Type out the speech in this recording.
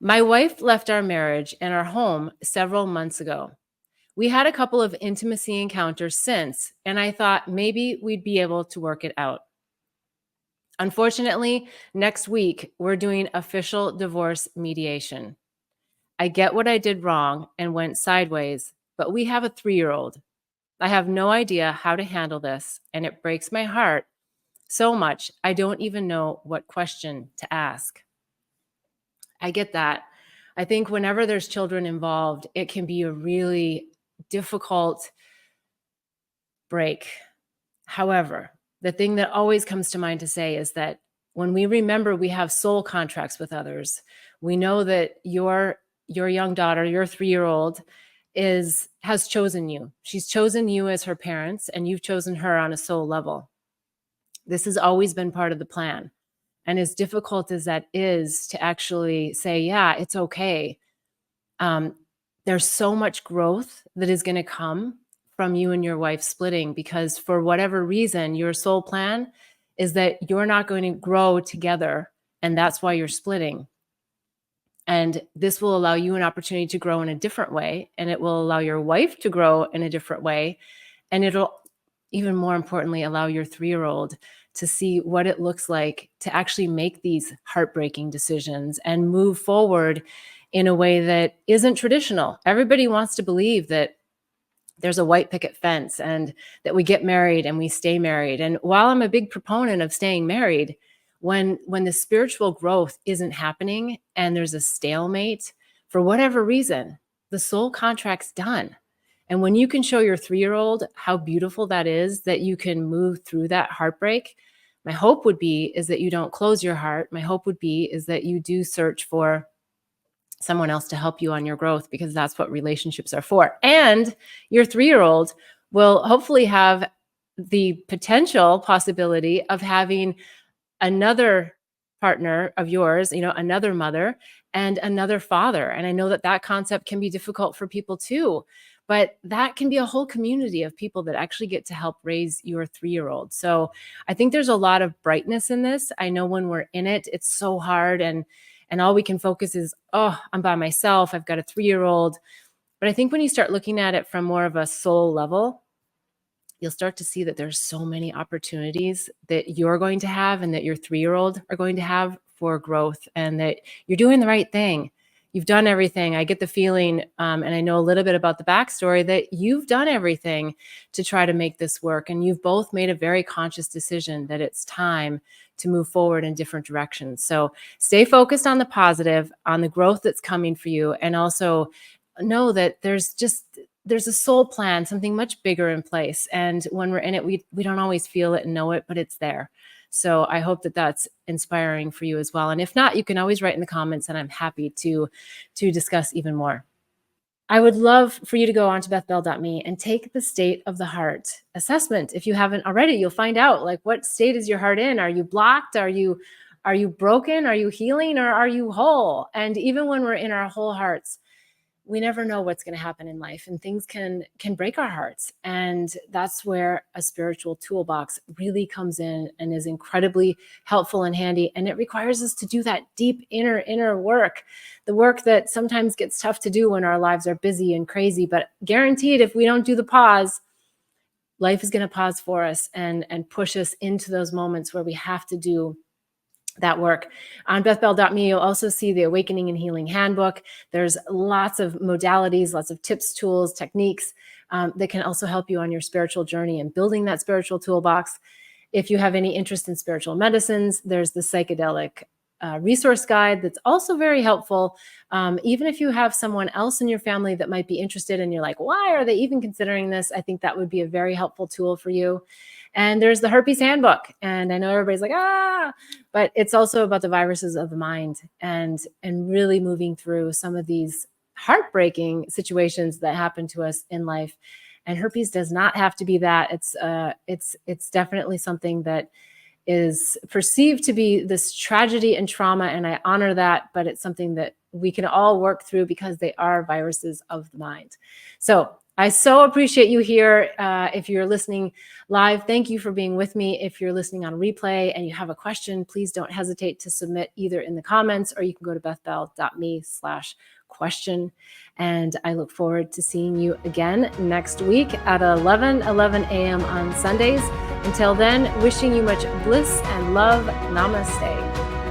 My wife left our marriage and our home several months ago. We had a couple of intimacy encounters since, and I thought maybe we'd be able to work it out. Unfortunately, next week, we're doing official divorce mediation. I get what I did wrong and went sideways, but we have a 3-year-old. I have no idea how to handle this, and it breaks my heart so much I don't even know what question to ask. I get that. I think whenever there's children involved, it can be a really difficult break. However, the thing that always comes to mind to say is that when we remember we have soul contracts with others, we know that your young daughter, your 3-year-old, has chosen you. She's chosen you as her parents, and you've chosen her on a soul level. This has always been part of the plan. And as difficult as that is to actually say, yeah, it's okay, there's so much growth that is going to come from you and your wife splitting, because for whatever reason, your soul plan is that you're not going to grow together, and that's why you're splitting. And this will allow you an opportunity to grow in a different way, and it will allow your wife to grow in a different way, and it'll, even more importantly, allow your 3-year-old to see what it looks like to actually make these heartbreaking decisions and move forward in a way that isn't traditional. Everybody wants to believe that there's a white picket fence and that we get married and we stay married. And while I'm a big proponent of staying married, when the spiritual growth isn't happening and there's a stalemate for whatever reason, the soul contract's done. And when you can show your 3-year-old how beautiful that is, that you can move through that heartbreak, my hope would be is that you don't close your heart. My hope would be is that you do search for someone else to help you on your growth, because that's what relationships are for. And your 3-year-old will hopefully have the potential possibility of having another partner of yours, another mother and another father. And I know that that concept can be difficult for people too, but that can be a whole community of people that actually get to help raise your 3-year-old. So I think there's a lot of brightness in this. I know when we're in it, it's so hard, and all we can focus is, oh, I'm by myself, I've got a 3-year-old. But I think when you start looking at it from more of a soul level, you'll start to see that there's so many opportunities that you're going to have and that your 3-year-old are going to have for growth, and that you're doing the right thing. You've done everything. I get the feeling, and I know a little bit about the backstory, that you've done everything to try to make this work. And you've both made a very conscious decision that it's time to move forward in different directions. So stay focused on the positive, on the growth that's coming for you. And also know that there's a soul plan, something much bigger in place. And when we're in it, we don't always feel it and know it, but it's there. So I hope that that's inspiring for you as well. And if not, you can always write in the comments, and I'm happy to discuss even more. I would love for you to go on to bethbell.me and take the state of the heart assessment. If you haven't already, you'll find out, like, what state is your heart in? Are you blocked? Are you broken? Are you healing? Or are you whole? And even when we're in our whole hearts, we never know what's going to happen in life, and things can break our hearts. And that's where a spiritual toolbox really comes in and is incredibly helpful and handy. And it requires us to do that deep inner work, the work that sometimes gets tough to do when our lives are busy and crazy, but guaranteed, if we don't do the pause, life is going to pause for us and push us into those moments where we have to do that work. On bethbell.me, you'll also see the Awakening and Healing Handbook. There's lots of modalities, lots of tips, tools, techniques that can also help you on your spiritual journey and building that spiritual toolbox. If you have any interest in spiritual medicines, there's the psychedelic resource guide that's also very helpful. Even if you have someone else in your family that might be interested and you're like, why are they even considering this? I think that would be a very helpful tool for you. And there's the herpes handbook. And I know everybody's like, but it's also about the viruses of the mind and really moving through some of these heartbreaking situations that happen to us in life. And herpes does not have to be that. It's definitely something that is perceived to be this tragedy and trauma, and I honor that, but it's something that we can all work through because they are viruses of the mind. So I so appreciate you here. If you're listening live, thank you for being with me. If you're listening on replay and you have a question, please don't hesitate to submit either in the comments or you can go to bethbell.me/question. And I look forward to seeing you again next week at 11 a.m. on Sundays. Until then, wishing you much bliss and love. Namaste.